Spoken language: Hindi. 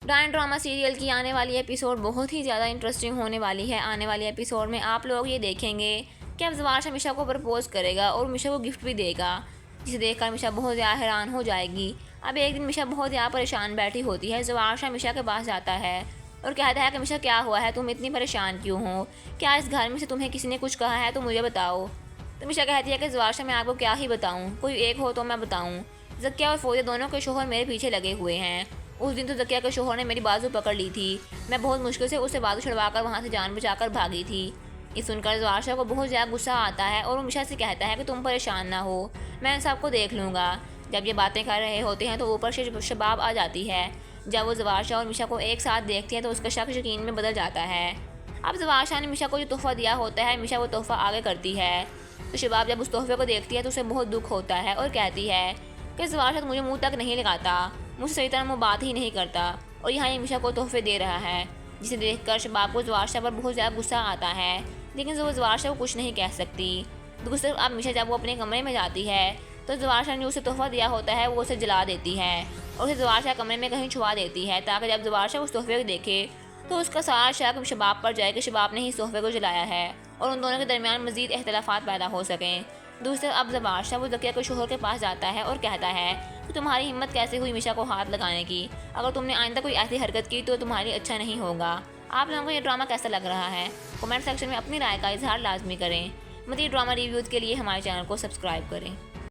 ब्रांड ड्रामा सीरियल की आने वाली एपिसोड बहुत ही ज़्यादा इंटरेस्टिंग होने वाली है। आने वाली एपिसोड में आप लोग ये देखेंगे कि अब ज़वारशा मिशा को प्रपोज करेगा और मिशा को गिफ्ट भी देगा, जिसे देखकर मिशा बहुत ज़्यादा हैरान हो जाएगी। अब एक दिन मिशा बहुत ज़्यादा परेशान बैठी होती है। ज़वारशा मिशा के पास जाता है और कहता है कि मिशा क्या हुआ है, तुम इतनी परेशान क्यों हो? क्या इस घर में से तुम्हें किसी ने कुछ कहा है तो मुझे बताओ। तो मिशा कहती है कि ज़वारशा मैं आपको क्या ही बताऊँ, कोई एक हो तो मैं बताऊँ। ज़किया और फ़ौज़िया दोनों के शोहर मेरे पीछे लगे हुए हैं। उस दिन तो ज़किया के शोहर ने मेरी बाजू पकड़ ली थी। मैं बहुत मुश्किल से उससे बाजू छुड़वाकर वहाँ से जान बचाकर भागी थी। ये सुनकर ज़वारशा को बहुत ज़्यादा गुस्सा आता है और वो मिशा से कहता है कि तुम परेशान ना हो, मैं इन सबको देख लूँगा। जब ये बातें कर रहे होते हैं तो ऊपर से शबाब आ जाती है। जब वो ज़वारशा और मिशा को एक साथ देखती है तो उसका शक यकीन में बदल जाता है। अब ज़वारशा ने मिशा को जो तोहफ़ा दिया होता है, मिशा वो तोहफ़ा आगे करती है। तो शबाब जब उस तोहफे को देखती है तो उसे बहुत दुख होता है और कहती है कि ज़वारशा मुझे मुंह तक नहीं लगाता, मुझसे सही तरह वो बात ही नहीं करता और यहाँ ये मिशा को तोहफे दे रहा है। जिसे देखकर शबाब को ज़वारशा पर बहुत ज़्यादा गुस्सा आता है, लेकिन वो ज़वारशा को कुछ नहीं कह सकती। दूसरी तरफ अब मिशा जब वो अपने कमरे में जाती है तो ज़वारशा ने उसे तोहफा दिया होता है वो उसे जला देती है और उसे ज़वारशा कमरे में कहीं छुपा देती है, ताकि जब ज़वारशा उस तोहफे को देखे तो उसका सारा शक शबाब पर जाए कि शबाब ने ही इस तोहफे को जलाया है और उन दोनों के दरमियान मज़ीद इख्तलाफात पैदा हो सकें। दूसरी तरफ अब ज़वारशा वो ज़किया के शोहर के पास जाता है और कहता है कि तुम्हारी हिम्मत कैसे हुई मिशा को हाथ लगाने की, अगर तुमने आइंदा कोई ऐसी हरकत की तो तुम्हारी अच्छा नहीं होगा। आप लोगों को ये ड्रामा कैसा लग रहा है, कमेंट सेक्शन में अपनी राय का इजहार लाजमी करें। मज़ीद ड्रामा रिव्यूज़ के लिए हमारे चैनल को सब्सक्राइब करें।